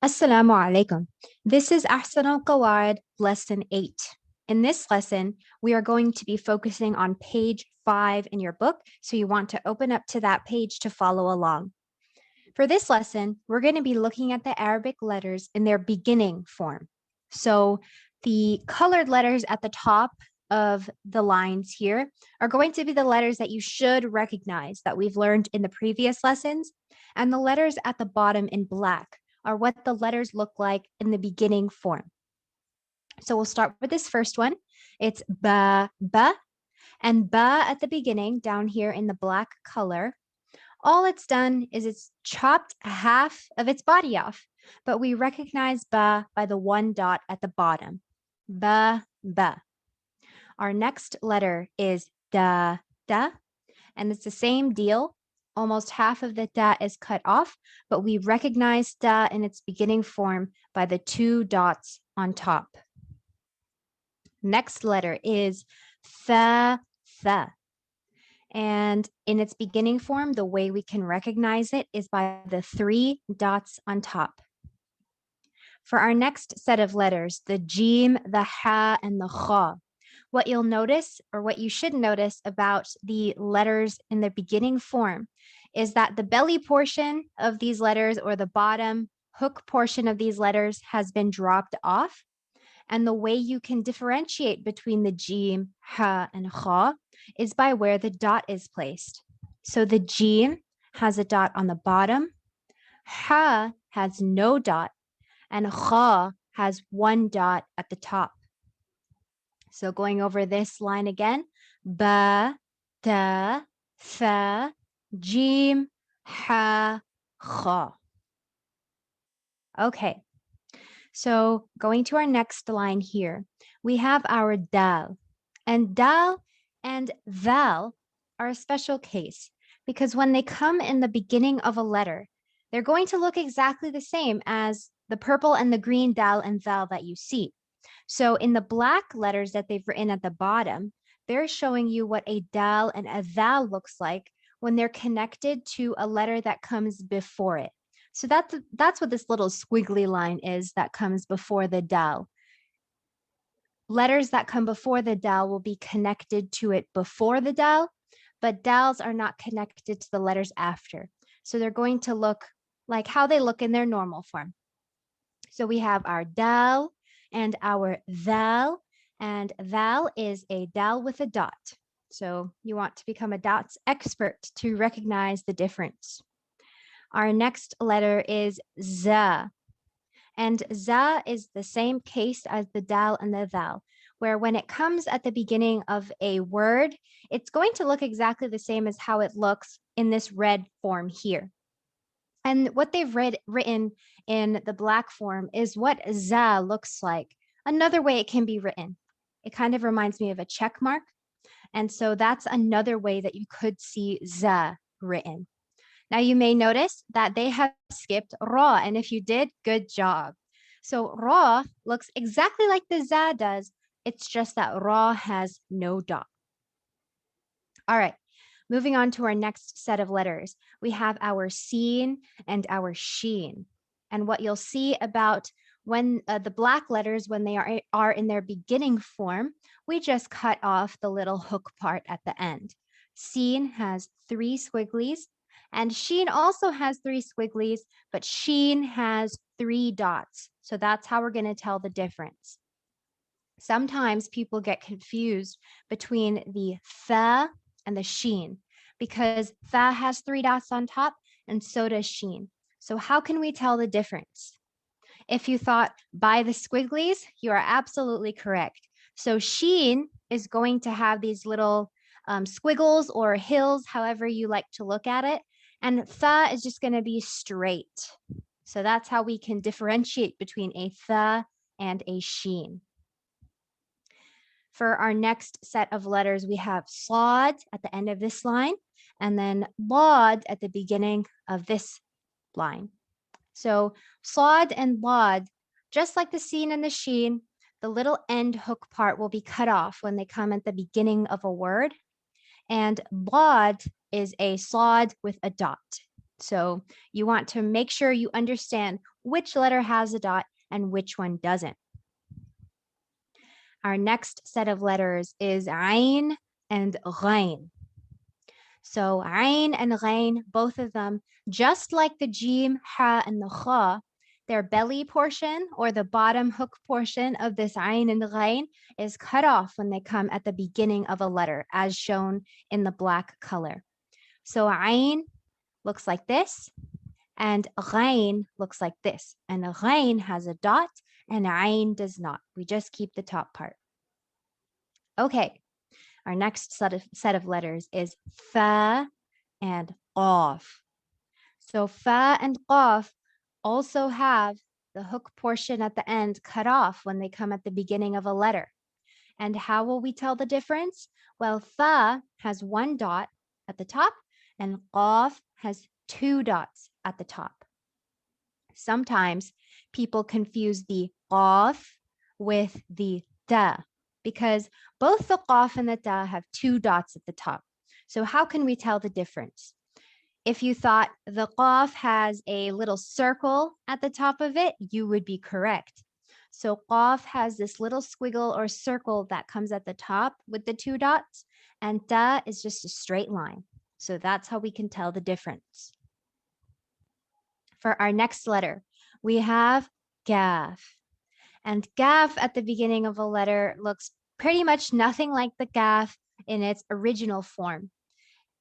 Asalamualaikum. This is Ahsanul Qawaid, lesson 8. In this lesson, we are going to be focusing on page 5 in your book, so you want to open up to that page to follow along. For this lesson, we're going to be looking at the Arabic letters in their beginning form. So the colored letters at the top of the lines here are going to be the letters that you should recognize that we've learned in the previous lessons, and the letters at the bottom in black are what the letters look like in the beginning form. So we'll start with this first one. It's ba, ba, and ba at the beginning down here in the black color. All it's done is it's chopped half of its body off, but we recognize ba by the one dot at the bottom. Ba, ba. Our next letter is da, da, and it's the same deal. Almost half of the da is cut off, but we recognize da in its beginning form by the two dots on top. Next letter is tha, tha. And in its beginning form, the way we can recognize it is by the three dots on top. For our next set of letters, the jim, the ha, and the kha, what you'll notice, or what you should notice about the letters in the beginning form, is that the belly portion of these letters, or the bottom hook portion of these letters, has been dropped off. And the way you can differentiate between the jim, ha, and kha is by where the dot is placed. So the jim has a dot on the bottom, ha has no dot, and kha has one dot at the top. So going over this line again, ba, ta, tha, jim, ha, kha. Okay, so going to our next line here, we have our dal. And dal and dhal are a special case because when they come in the beginning of a letter, they're going to look exactly the same as the purple and the green dal and dhal that you see. So in the black letters that they've written at the bottom, they're showing you what a dal and a dhal looks like when they're connected to a letter that comes before it. So that's what this little squiggly line is that comes before the dal. Letters that come before the dal will be connected to it before the dal, but dals are not connected to the letters after. So they're going to look like how they look in their normal form. So we have our dal and our dhal, and dhal is a dal with a dot. So you want to become a dots expert to recognize the difference. Our next letter is za. And za is the same case as the dal and the dhal, where when it comes at the beginning of a word, it's going to look exactly the same as how it looks in this red form here. And what they've written in the black form is what za looks like. Another way it can be written. It kind of reminds me of a check mark. And so that's another way that you could see za written. Now you may notice that they have skipped ra, and if you did, good job. So ra looks exactly like the za does. It's just that ra has no dot. All right. Moving on to our next set of letters, we have our sheen and our sheen. And what you'll see about when the black letters, when they are in their beginning form, we just cut off the little hook part at the end. Sheen has three squigglies, and sheen also has three squigglies, but sheen has three dots. So that's how we're going to tell the difference. Sometimes people get confused between the tha and the sheen because tha has three dots on top and so does sheen. So how can we tell the difference? If you thought by the squigglies, you are absolutely correct. So sheen is going to have these little squiggles or hills, however you like to look at it. And tha is just going to be straight. So that's how we can differentiate between a tha and a sheen. For our next set of letters, we have saad at the end of this line, and then daad at the beginning of this line. So saad and daad, just like the sheen and the sheen, the little end hook part will be cut off when they come at the beginning of a word. And daad is a saad with a dot. So you want to make sure you understand which letter has a dot and which one doesn't. Our next set of letters is ayn and ghain. So ayn and ghain, both of them, just like the jim, ha, and the kha, their belly portion or the bottom hook portion of this ayn and ghain is cut off when they come at the beginning of a letter, as shown in the black color. So ayn looks like this, and ghain looks like this. And ghain has a dot, and ayn does not. We just keep the top part. Okay, our next set of letters is fa and qaf. So fa and qaf also have the hook portion at the end cut off when they come at the beginning of a letter. And how will we tell the difference? Well, fa has one dot at the top and qaf has two dots at the top. Sometimes people confuse the qaf with the ta because both the qaf and the ta have two dots at the top. So how can we tell the difference? If you thought the qaf has a little circle at the top of it, you would be correct. So qaf has this little squiggle or circle that comes at the top with the two dots, and ta is just a straight line. So that's how we can tell the difference. For our next letter, we have kaf. And kaf at the beginning of a letter looks pretty much nothing like the kaf in its original form.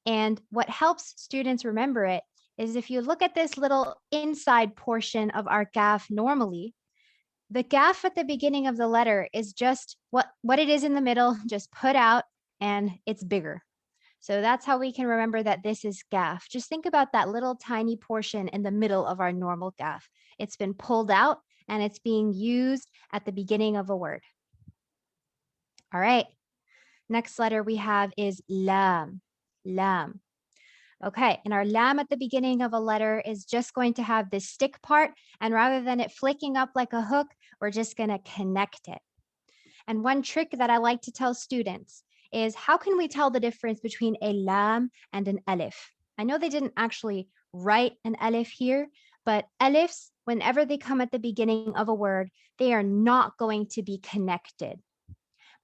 And what helps students remember it is if you look at this little inside portion of our kaf normally, the kaf at the beginning of the letter is just what it is in the middle, just put out, and it's bigger. So that's how we can remember that this is kaf. Just think about that little tiny portion in the middle of our normal kaf. It's been pulled out and it's being used at the beginning of a word. All right. Next letter we have is lam. Lam. Okay, and our lam at the beginning of a letter is just going to have this stick part, and rather than it flicking up like a hook, we're just going to connect it. And one trick that I like to tell students is how can we tell the difference between a lam and an alif? I know they didn't actually write an alif here, but alifs, whenever they come at the beginning of a word, they are not going to be connected.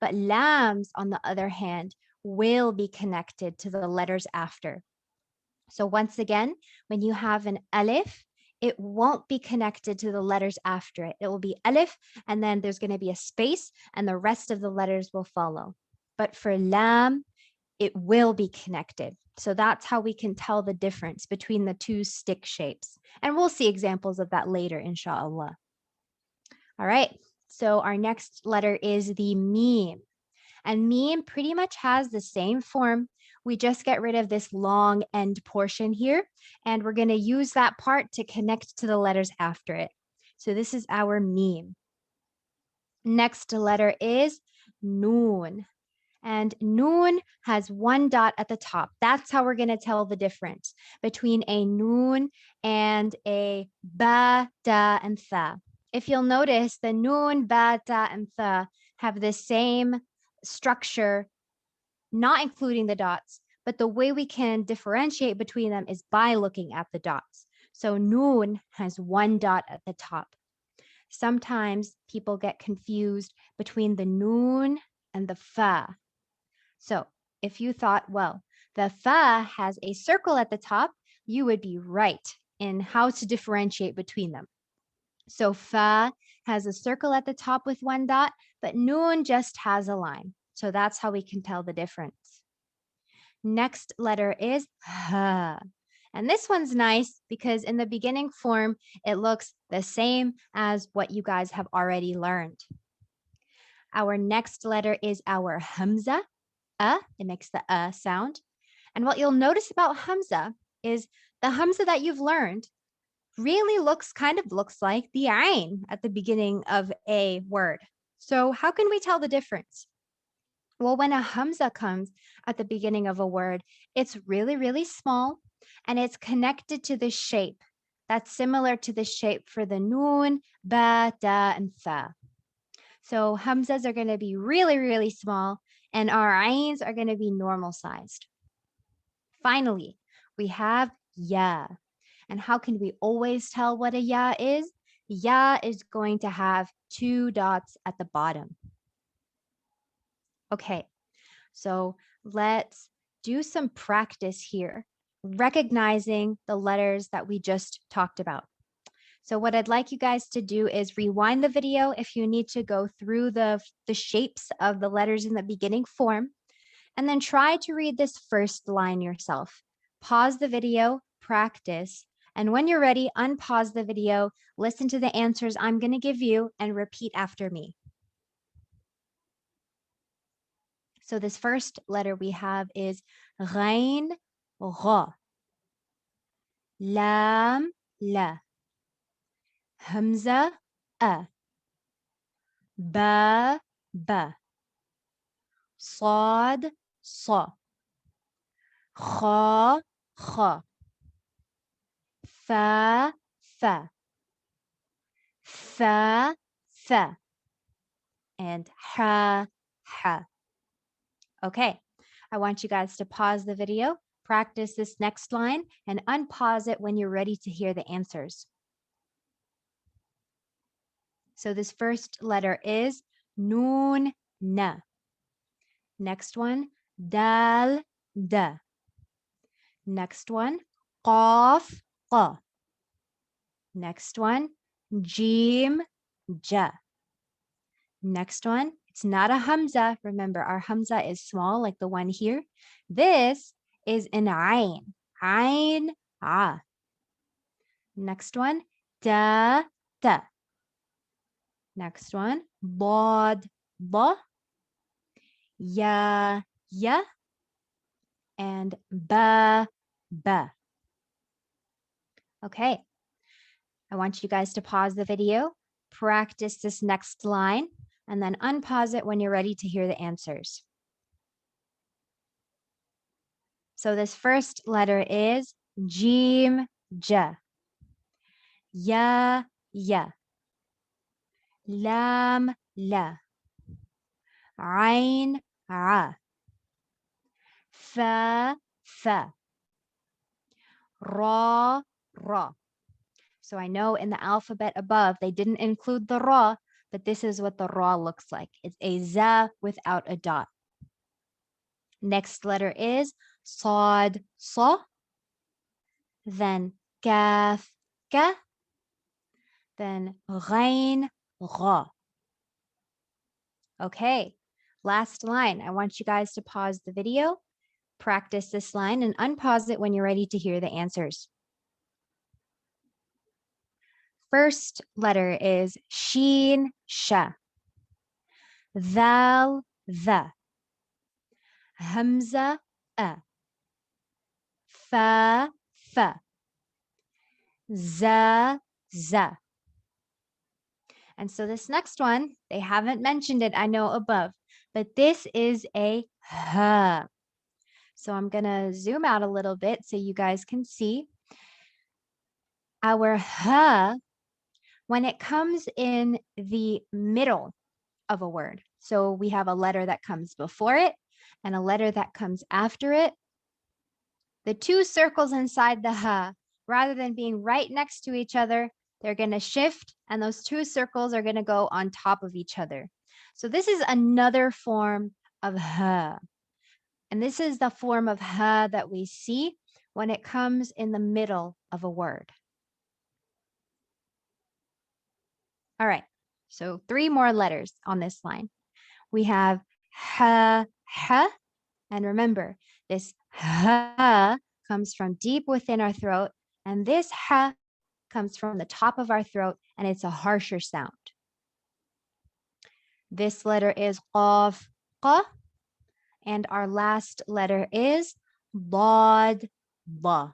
But lams, on the other hand, will be connected to the letters after. So once again, when you have an alif, it won't be connected to the letters after it. It will be alif, and then there's going to be a space, and the rest of the letters will follow. But for lam, it will be connected. So that's how we can tell the difference between the two stick shapes. And we'll see examples of that later, inshallah. All right, so our next letter is the meme. And meme pretty much has the same form. We just get rid of this long end portion here, and we're going to use that part to connect to the letters after it. So this is our meme. Next letter is noon. And noon has one dot at the top. That's how we're going to tell the difference between a noon and a ba, da, and tha. If you'll notice, the noon, ba, da, and tha have the same structure, not including the dots, but the way we can differentiate between them is by looking at the dots. So noon has one dot at the top. Sometimes people get confused between the noon and the fa. So if you thought, well, the fa has a circle at the top, you would be right in how to differentiate between them. So fa has a circle at the top with one dot, but noon just has a line. So that's how we can tell the difference. Next letter is ha. And this one's nice because in the beginning form, it looks the same as what you guys have already learned. Our next letter is our hamza. It makes the sound. And what you'll notice about hamza is the hamza that you've learned really looks like the ayn at the beginning of a word. So how can we tell the difference? Well, when a hamza comes at the beginning of a word, it's really, really small and it's connected to the shape that's similar to the shape for the noon, ba, da, and tha. So hamzas are going to be really, really small and our ayns are going to be normal sized. Finally, we have ya. And how can we always tell what a ya is? Ya is going to have 2 dots at the bottom. Okay, so let's do some practice here, recognizing the letters that we just talked about. So what I'd like you guys to do is rewind the video if you need to go through the shapes of the letters in the beginning form, and then try to read this first line yourself. Pause the video, practice, and when you're ready, unpause the video, listen to the answers I'm going to give you, and repeat after me. So this first letter we have is ghain, gha, lam, la, hamza, a, ba, ba, saad, sa, kha, kha, fa, fa, fa, fa, and ha, ha. Okay, I want you guys to pause the video, practice this next line, and unpause it when you're ready to hear the answers. So this first letter is noon, na. Next one, dal, da. Next one, qaf, qa. Next one, jim, ja. Next one, it's not a hamza. Remember, our hamza is small, like the one here. This is an ayn, ayn, ah. Next one, da, da. Next one, bod, ba. Ya, ya. And ba, ba. Okay, I want you guys to pause the video, practice this next line, and then unpause it when you're ready to hear the answers. So this first letter is jim, ja. Ya, ya. Lam, la. Ayn, a. Fa, fa. Ra, ra. So I know in the alphabet above, they didn't include the ra, but this is what the ra looks like. It's a za without a dot. Next letter is saad, sa. Then kaf, ka. Then ghain, gha. Okay, last line. I want you guys to pause the video, practice this line, and unpause it when you're ready to hear the answers. First letter is sheen, sha. Dhal, the. Hamza, a. Fa, fa. Za, za. And so this next one, they haven't mentioned it, I know above, but this is a ha. So I'm going to zoom out a little bit so you guys can see. Our ha, when it comes in the middle of a word, so we have a letter that comes before it and a letter that comes after it, the two circles inside the ha, rather than being right next to each other, they're going to shift, and those two circles are going to go on top of each other. So this is another form of ha. And this is the form of ha that we see when it comes in the middle of a word. All right, so 3 more letters on this line. We have ha, ha, and remember, this ha comes from deep within our throat, and this ha comes from the top of our throat, and it's a harsher sound. This letter is qaf, qa, and our last letter is daad, ba.